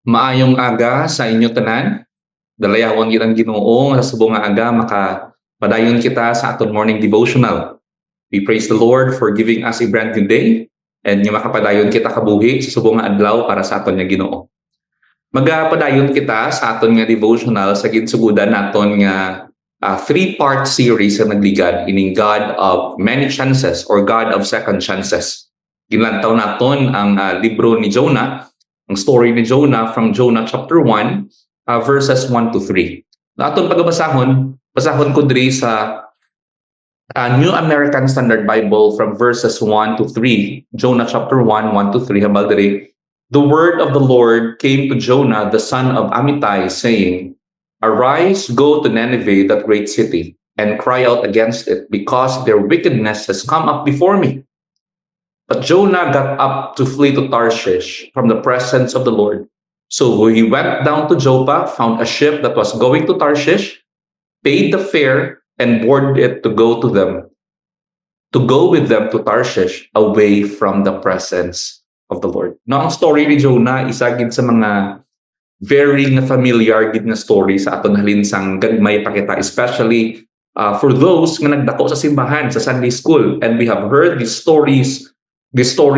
Maayong aga sa inyo tanan. Dalayawon kitang Ginoo sa subong nga aga makapadayon kita sa aton morning devotional. We praise the Lord for giving us a brand new day and nga makapadayon kita kabuhi sa subong nga adlaw para sa aton nga Ginoo. Magapadayon kita sa aton nga devotional sa ginsugudan naton nga three-part series sa nagligad ining God of many chances or God of second chances. Ginlantaw naton ang libro ni Jonah, ang story ni Jonah from Jonah chapter 1, verses 1 to 3. Aton pagbasahon ko diri sa New American Standard Bible from verses 1 to 3. Jonah chapter 1, 1 to 3. Habal diri, the word of the Lord came to Jonah, the son of Amittai, saying, Arise, go to Nineveh, that great city, and cry out against it, because their wickedness has come up before me. But Jonah got up to flee to Tarshish from the presence of the Lord. So he went down to Joppa, found a ship that was going to Tarshish, paid the fare, and boarded it to go with them to Tarshish, away from the presence of the Lord. Now, ang story ni Jonah, isa gid sa mga very familiar gid na story sa aton halinsang gagmay pa kita, especially for those nga nagdako sa simbahan, sa Sunday school. And we have heard this story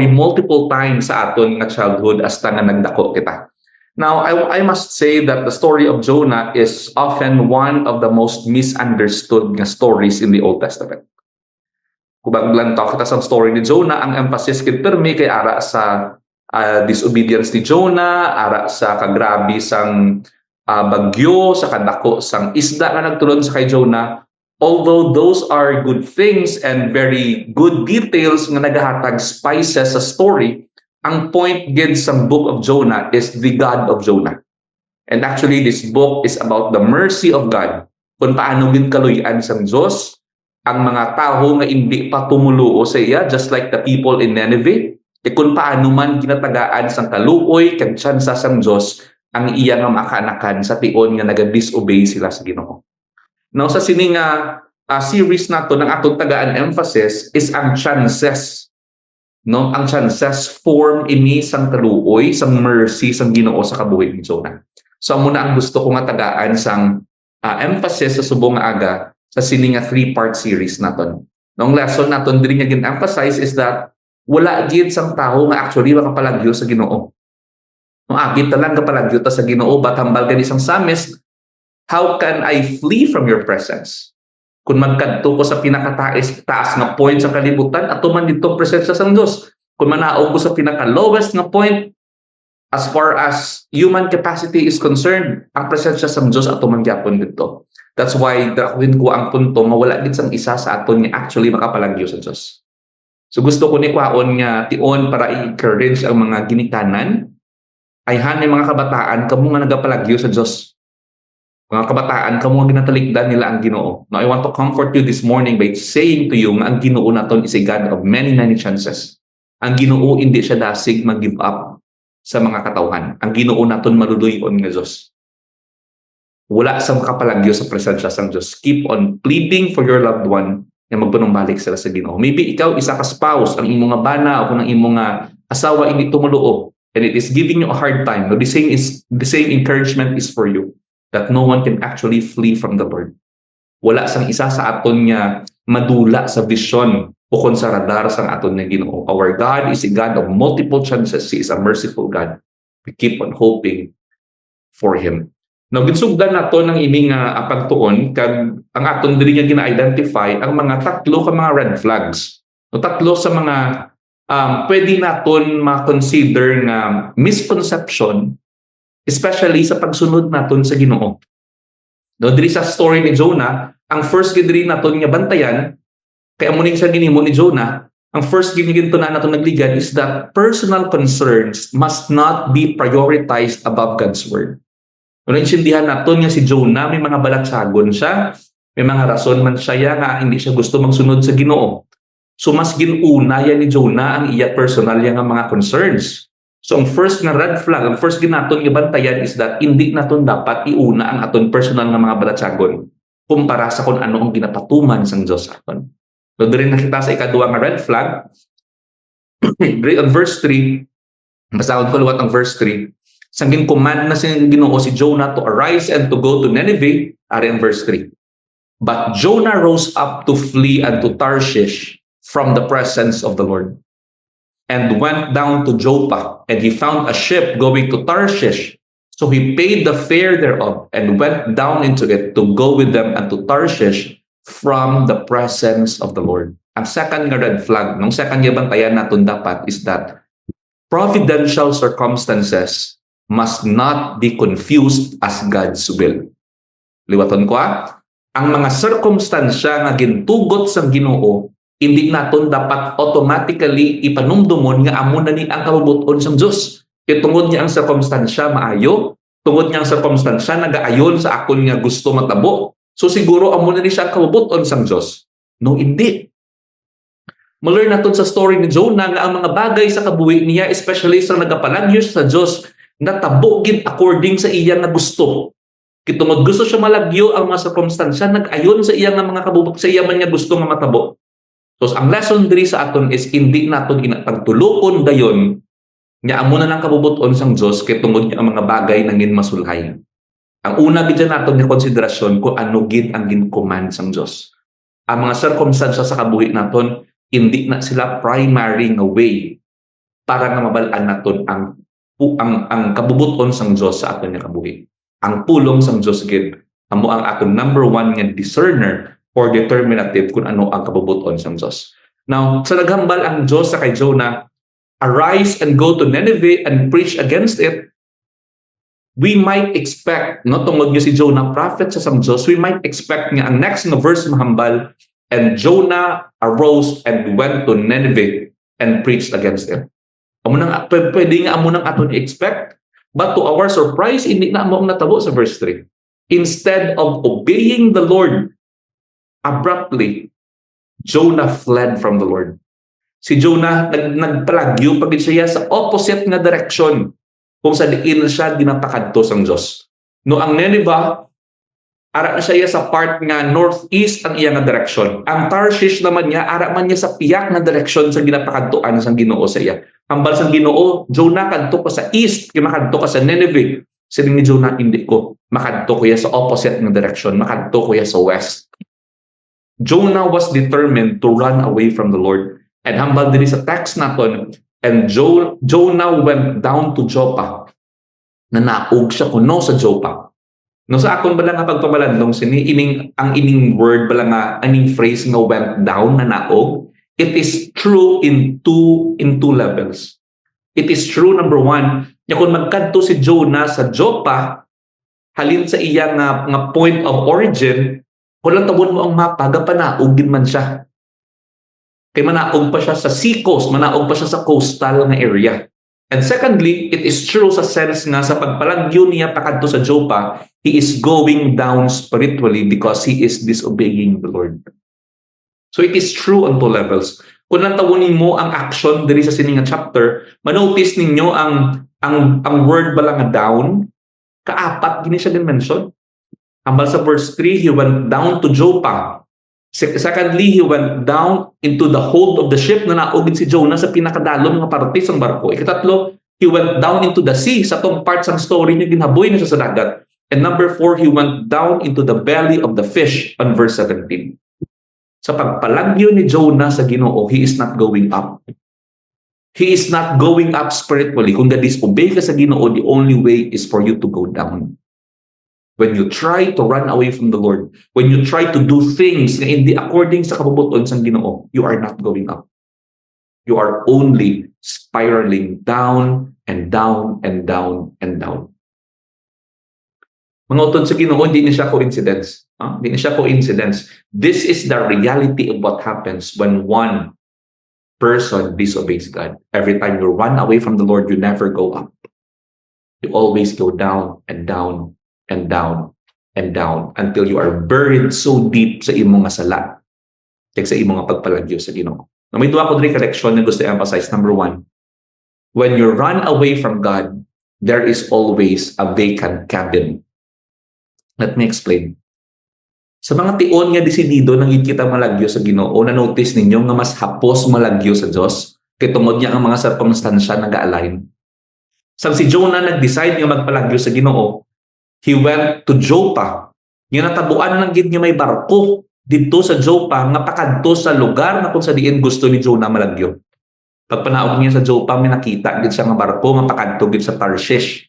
multiple times sa aton nga childhood hasta nga nagdako kita. Now, I must say that the story of Jonah is often one of the most misunderstood nga stories in the Old Testament. Kung baglantaw kita sa story ni Jonah, ang emphasis kid permi kay ara sa disobedience ni Jonah, ara sa kagrabe sang bagyo, sa kadako sang isda nga nagtulon sa kay Jonah. Although those are good things and very good details nga nagahatag spices sa story, ang point gid sa book of Jonah is the God of Jonah. And actually, this book is about the mercy of God. Kung paano gid kaluy-an sang Dios ang mga tawo nga hindi pa tumuluo sa iya, just like the people in Nineveh. Kung paano man ginatagaan sang kaluoy kag tsansa sang Dios ang iya nga makaanakan sa tion nga naga-disobey sila sa Ginoo. Now, sa sining series nato ng atong tagaan emphasis is ang chances. No, ang chances form ini sang kaluoy, sang mercy sang Ginoo sa kabuhi ni Jonah. So muna ang gusto ko nga tagaan sang emphasis sa subong nga aga sa sining nga three-part series naton. Nung lesson naton diri nga gin-emphasize is that wala gid sang tawo nga actually makapalagyo sa Ginoo. No, agit lang kapalagyo ta sa Ginoo, but hambal kani sang psalmist, how can I flee from your presence? Kung magkadto ko sa pinakataas nga point sa kalibutan, ato man dito presensya sang Dios. Kung manaog ko sa pinaka-lowest nga point, as far as human capacity is concerned, ang presensya sang Dios ato man gyapon dito. That's why dakwin ko ang punto nga wala gid sang isa sa aton nga actually makapalagyo sa Dios. So gusto ko ni kwaon nga tion para i-encourage ang mga ginikanan ay hanay mga kabataan kamo nga nagapalagyo sa Dios. Mga kabataan, kamo nga ginatalikdan nila ang Ginoo. Now, I want to comfort you this morning by saying to you nga ang Ginoo naton is a God of many, many chances. Ang Ginoo hindi siya dasig mag-give up sa mga katawhan. Ang Ginoo naton maluluyon nga Dios. Wala sa makapalagyo sa presensya sang Dios. Keep on pleading for your loved one na magpanumbalik sila sa Ginoo. Maybe ikaw isa ka spouse, ang imong nga bana o ang imong nga asawa hindi tumuluo, and it is giving you a hard time. No, the same encouragement is for you. That no one can actually flee from the Lord. Wala sang isa sa aton nga madula sa vision o kon sa radar sang aton nga Ginoo. Our God is a God of multiple chances. He is a merciful God. We keep on hoping for Him. Now, ginsugdan nato ng iming pagtuon kag ang aton diri nga gina-identify ang mga tatlo ka mga red flags. No, tatlo sa mga pwede naton ma-consider nga misconception, especially sa pagsunod naton sa Ginoo. No, diri sa story ni Jonah, ang first gid diri naton nga bantayan kay amuning sa ginimo ni Jonah, ang first gid ginto na naton nagligad is that personal concerns must not be prioritized above God's word. Kung intindihan naton nga si Jonah may mga balatsagon siya, may mga rason man siya nga hindi siya gusto magsunod sa Ginoo. So mas ginuna ni Jonah ang iya personal nga mga concerns. So ang first nga red flag, ang first ginaton nga bantayan is that hindi naton dapat iuna ang aton personal nga mga balatsagon kumpara sa kung ano ang ginapatuman sang Dios aton. So diri nakita sa ikaduha nga red flag, on verse 3, basahon ko luwat ang verse 3. Sanging command na si Ginoo si Jonah to arise and to go to Nineveh, ari ang verse 3. But Jonah rose up to flee unto Tarshish from the presence of the Lord, and went down to Joppa, and he found a ship going to Tarshish. So he paid the fare thereof, and went down into it to go with them unto Tarshish from the presence of the Lord. Ang second nga red flag, nung second nga bantayan natin dapat is that providential circumstances must not be confused as God's will. Liwaton ko ang mga circumstansya nga gintugot sa Ginoo, hindi naton dapat automatically ipanumdumon nga amo na ni ang kabubuton sa Dios. Tungod niya ang circumstansya maayo, tungod niya ang circumstansya nagaayon sa akon nga gusto matabo. So siguro amo na ni siya ang kabubuton sa Dios. No, hindi. Malearn naton sa story ni Jonah nga ang mga bagay sa kabuhi niya, especially sa nagapalagyo sa Dios, natabo gid according sa iya nga gusto. Kitungod gusto siya malagyo ang mga circumstansya, nag-ayon sa iya nga mga kabubok, sa iya man nga gusto nga matabo. So ang lesson diri sa aton is hindi naton pagtulokon dayon nga amo na lang kabubuton sang Dios kay tungod ang mga bagay nangin masulhay. Ang una gid naton nga konsiderasyon kung ano gid ang gin-command sang Dios. Ang mga circumstances sa kabuhi naton hindi na sila primary nga way para nga mabalaan naton ang kabubuton sang Dios sa aton nga kabuhi. Ang pulong sang Dios gid amo ang aton number one nga discerner or determinative kung ano ang kabubuton sang Dios. Now, sa naghambal ang Dios sa kay Jonah, arise and go to Nineveh and preach against it. We might expect, no, tungod nga si Jonah prophet sa sang Dios, we might expect nga ang next na verse mahambal, and Jonah arose and went to Nineveh and preached against it. Amo nang pwede nga amo nang aton i-expect. But to our surprise, hindi na mo ang natabo sa verse 3. Instead of obeying the Lord, abruptly, Jonah fled from the Lord. Si Jonah nagpalagyo pag siya sa opposite na direction kung sa diin siya ginapakadto sang Dios. No, ang Nineveh, ara na siya sa part nga northeast ang iya nga direction. Ang Tarshish naman niya, ara man niya sa piyak na direction sa ginapakadtuan sang Ginoo sa iya. Hambal sang Ginoo, Jonah kadto ka sa east, kay makadto ka sa Nineveh. Siling ni Jonah, hindi ko. Makadto ko ya sa opposite na direction, makadto ko ya sa west. Jonah was determined to run away from the Lord. And hambal diri sa text naton, and Jonah went down to Joppa. Nanaog siya kuno sa Joppa. No, sa akon bala nga pagpamalandong sini ang ining word bala nga aning phrase nga went down, nanaog. It is true in two levels. It is true, number one, nga kung magkadto si Jonah sa Joppa, halin sa iya nga point of origin, kung lang tabon mo ang mapa, gapanaog din man siya. Kay manaog pa siya sa seacoast, manaog pa siya sa coastal nga area. And secondly, it is true sa sense nga sa pagpalagyo niya pakadto sa Joppa, he is going down spiritually because he is disobeying the Lord. So it is true on two levels. Kung natawonin mo ang action diri sa sining nga chapter, manotice ninyo ang word bala nga down, kaapat gini siya din-mention. Hambal sa verse 3, he went down to Joppa. Secondly, he went down into the hold of the ship na naugid si Jonah sa pinakadalom nga parte sang barko. Ikatatlo, he went down into the sea. Sa tong part sang story niya, ginaboy na siya sa dagat. And number 4, he went down into the belly of the fish on verse 17. Sa pagpalagyo ni Jonah sa Ginoo, he is not going up. He is not going up spiritually. Kung disobey ka sa Ginoo, the only way is for you to go down. When you try to run away from the Lord, when you try to do things na hindi according sa kabubuton sa Ginoo, you are not going up. You are only spiraling down and down and down and down. Mga utod sa Ginoo, hindi na siya coincidence. Hindi na siya coincidence. This is the reality of what happens when one person disobeys God. Every time you run away from the Lord, you never go up. You always go down and down and down and down until you are buried so deep sa imong nga sala. Sa imong nga pagpalagyo sa Ginoo. May duha ko diri collection na gusto i-emphasize. Number 1, when you run away from God, there is always a vacant cabin. Let me explain. Sa mga tion nga desidido nang kita malagyo sa Ginoo, na-notice ninyo nga mas hapos malagyo sa Dios kay tungod niya ang mga circumstansya nag-align. Sang si Jonah nag-decide nga magpalagyo sa Ginoo, he went to Joppa. Nga natabuan lang gid nga may barko dito sa Joppa nga pakadto sa lugar na kung sa diin gusto ni Jonah malagyo. Pagpanaog niya sa Joppa, may nakita gid siya nga barko nga pakadto gid sa Tarshish.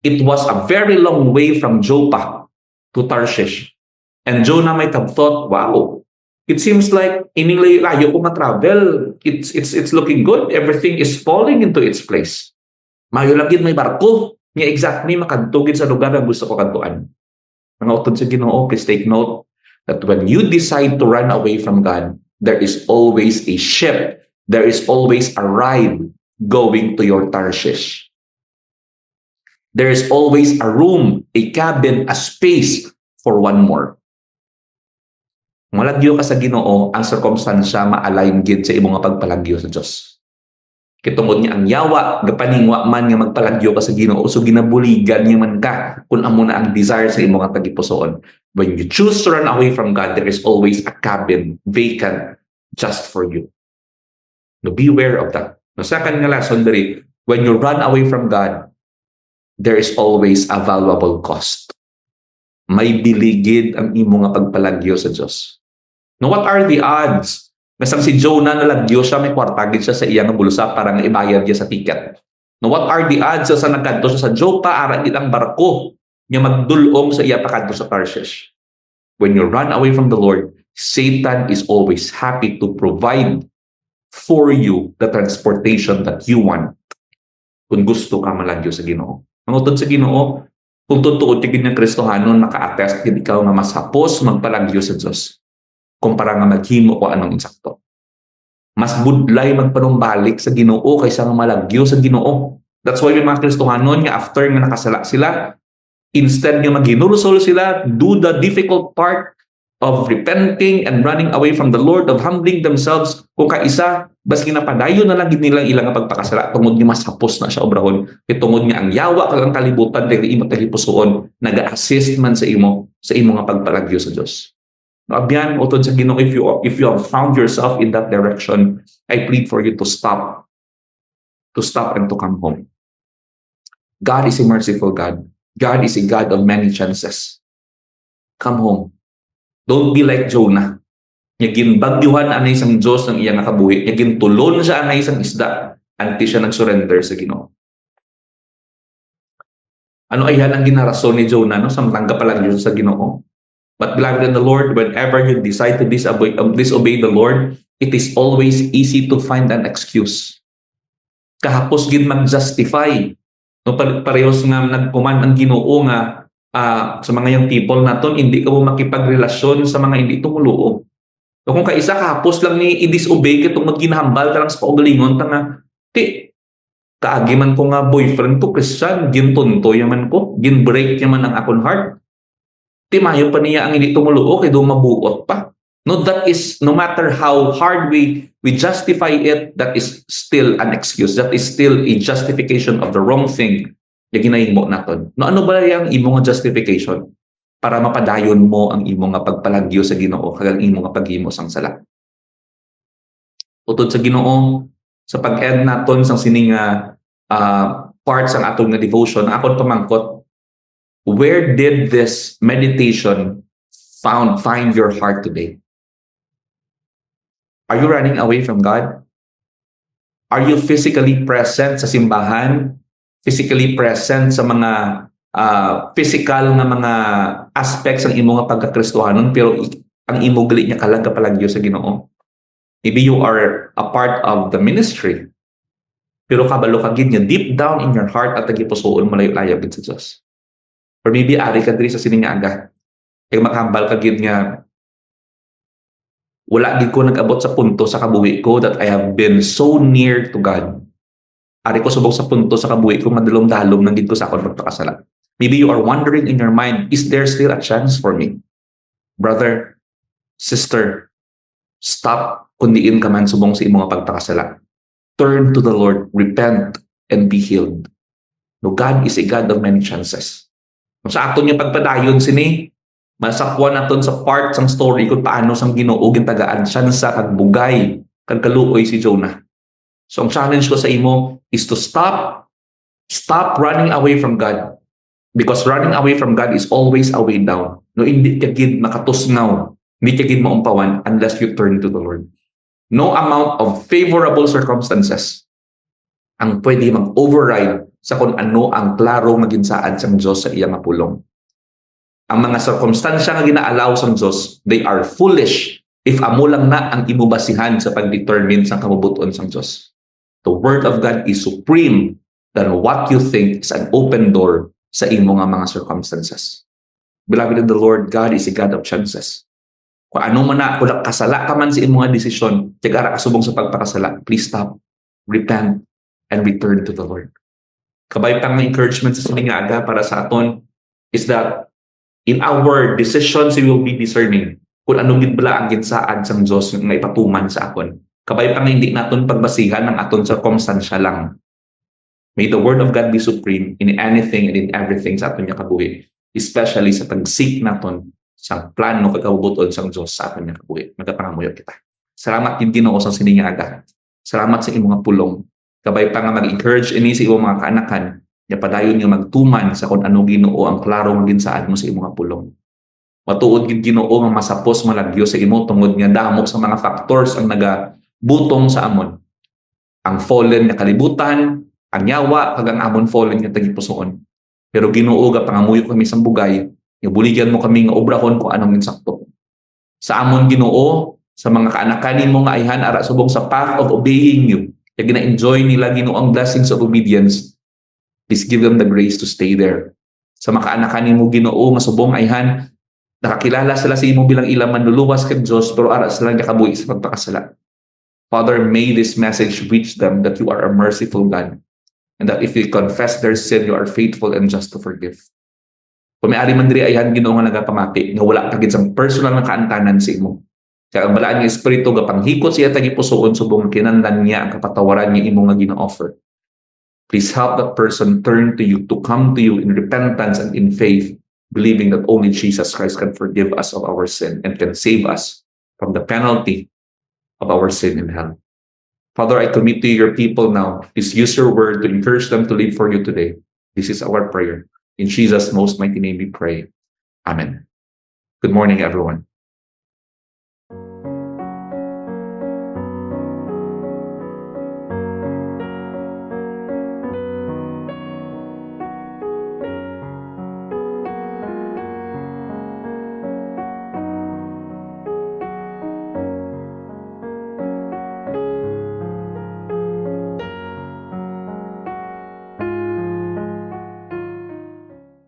It was a very long way from Joppa to Tarshish. And Jonah might have thought, wow, it seems like ining layo ko ma-travel. It's looking good. Everything is falling into its place. Mayo lang gid may barko nga exactly makadto gid sa lugar na gusto ko kadtuan. Mga utod sa Ginoo, please take note that when you decide to run away from God, there is always a ship. There is always a ride going to your Tarshish. There is always a room, a cabin, a space for one more. Malagyo ka sa Ginoo, ang circumstansya ma-align gid sa imong pagpalagyo sa Dios. Kitungod niya ang yawa, gapaningwa man nga magpalagyo ka sa Ginoo, so ginabuligan niya man ka kung amo na ang desire sa imong tagipusoon. When you choose to run away from God, there is always a cabin vacant just for you. No, beware of that. No, second nga lesson diri, when you run away from God, there is always a valuable cost. May biligid ang imong pagpalagyo sa Dios. Now, what are the odds? Nasang si Jonah nalagyo siya, may kwartagid siya sa iyang bulsa para nga ibayad niya sa ticket. Now, what are the odds sa nagkadto siya sa Joppa, ara ang barko nga magdulong sa iya pakadto sa Tarshish? When you run away from the Lord, Satan is always happy to provide for you the transportation that you want kung gusto ka malagyo sa Ginoo. Mangutod sa Ginoo, kung tutuod tigid ng Kristohanon, naka-attest gid ikaw nga mas hapos magpalagyo sa Dios kumpara nga maghimo ko anong insakto. Mas budlay magpanumbalik sa Ginoo kaysa nga malagyo sa Ginoo. That's why may mga Kristohanon nga after nga nakasala sila, instead nga maghinurusol sila, do the difficult part of repenting and running away from the Lord, of humbling themselves, kung kaisa, bas ginapadayon na lang nilang ilang pagpakasala, tungod nga mas hapos na siya obrahon, tungod nga ang yawa kang kalibutan, dahil imo tagipusoon, nag-assist man sa imo nga pagpalagyo sa Diyos. Abyan, utod sa Ginoo, if you have found yourself in that direction, I plead for you to stop and to come home. God is a merciful God. God is a God of many chances. Come home. Don't be like Jonah. Nga ginbagyuhan anay isang Diyos ng iyang nakabuhi. Nga gintulon siya anay isang isda anti siya nag-surrender sa Ginoo. Ano ay yan ang ginarason ni Jonah, no? Samtang kapalagyo sa Ginoo. But beloved in the Lord, whenever you decide to disobey the Lord, it is always easy to find an excuse. Kahapos gid mag-justify. No, parehos nga nagkuman ang Ginoo nga sa mga young people naton, hindi ka mo makipagrelasyon sa mga hindi tumuluo. So kung kaisa kahapos lang ni i-disobey kitong magginahambal ta lang sa kaugalingon ta nga, kaagi man ko nga boyfriend ko Christian, gintunto yaman ko, ginbreak yaman ang akon heart. Mayo pa niya ang hindi tumuluo kay do mabuot pa. No, that is, no matter how hard we justify it, that is still an excuse. That is still a justification of the wrong thing na ginahimo naton. No, ano ba yung imo nga justification para mapadayon mo ang imo nga pagpalagyo sa Ginoo kag ang imo nga paghimo sang sala? Utod sa Ginoo, sa pag-end naton sang sining parts ang aton nga devotion, akon pamangkot, where did this meditation find your heart today? Are you running away from God? Are you physically present sa simbahan? Physically present sa mga physical na mga aspects ng imo nga pagkakristohanon, pero ang imo gali niya kalag kapalagyo sa Ginoo? Maybe you are a part of the ministry, pero kabalo ka gid nga deep down in your heart at tagipusoon mo layo-layo gid sa Dios. Or maybe ari ka diri sa sining aga. Kaya makahambal ka gid nga wala gid ko nag-abot sa punto sa kabuhi ko that I have been so near to God. Ari ko subok sa punto sa kabuhi ko madalom-dalom nang gid ko sa akon pagpakasala. Maybe you are wondering in your mind, is there still a chance for me? Brother, sister, stop kundiin ka man subong sa imong pagpakasala. Turn to the Lord, repent, and be healed. No, God is a God of many chances. Sa aton yung pagpadayon sini, masakwan naton sa part sang story kung paano sang Ginoo gintagaan siya kag bugay kag kaluoy si Jonah. So ang challenge ko sa imo is to stop Stop running away from God. Because running away from God is always a way down. No, hindi ka gid makatusngaw, hindi ka gid maumpawan unless you turn to the Lord. No amount of favorable circumstances ang pwede mag-override sa kung ano ang klaro maginsaad sa Diyos sa iyang pulong. Ang mga circumstansya nga gina-allow sa Diyos, they are foolish if amo lang na ang imubasihan sa pag-determine sa kamubuton sa Diyos. The Word of God is supreme than what you think is an open door sa imo nga mga circumstances. Beloved in the Lord, God is a God of chances. Kung ano man na, kung kasala ka man sa imo nga desisyon, tiagara kasubong sa pagpakasala, please stop, repent, and return to the Lord. Kabay pang encouragement sa sining nga aga para sa aton is that in our decisions, we will be discerning kung anong gidbala ang ginsaad sa Diyos nga ipatuman sa akon. Kabay pang hindi naton pagbasihan ng aton circumstansya lang. May the Word of God be supreme in anything and in everything sa aton nga kabuhi, especially sa pag-seek naton sa plano kagabubuton sa Diyos sa aton nga kabuhi. Magapangamuyo kita. Salamat din Ginoo sa sining nga aga. Salamat sa imong pulong. Kabay pa nga mag-encourage ini sa imong mga kaanakan, ya padayon nga magtuman sa kung ano Ginoo ang klaro nga ginsaad mo sa imong pulong. Matuod gid Ginoo nga masapos malagyo sa imo tungod nga damo sa mga factors ang nagabutong sa amon. Ang fallen nga kalibutan, ang yawa kag ang amon fallen nga tagipusoon. Pero Ginoo ga pangamuyo kami sa bugay, nga buligyan mo kami nga obrahon kung anong insakto. Sa amon Ginoo, sa mga kaanakanin mo nga ayhan ara subong sa path of obeying you. Kaya gina-enjoy nila Ginoo ang blessings of obedience. Please give them the grace to stay there. Sa mga kaanakanin mo Ginoo, masubong ayhan, nakakilala sila sa imo bilang ilang manluluwas kag Dios pero ara sila nakabuhi sa pagpakasala. Father, may this message reach them that you are a merciful God and that if they confess their sin, you are faithful and just to forgive. Kung may ari man diri ayhan Ginoo nga nagapamati nga wala kagid sang personal na kaantanan sa imo. Kaya ang balaan nga espiritu gapanghikot siya tagipusoon subong kinahanglan niya ang kapatawaran nga imo nga gina-offer. Please help that person turn to you, to come to you in repentance and in faith, believing that only Jesus Christ can forgive us of our sin and can save us from the penalty of our sin in hell. Father, I commit to your people now. Please use your word to encourage them to live for you today. This is our prayer. In Jesus' most mighty name we pray. Amen. Good morning, everyone.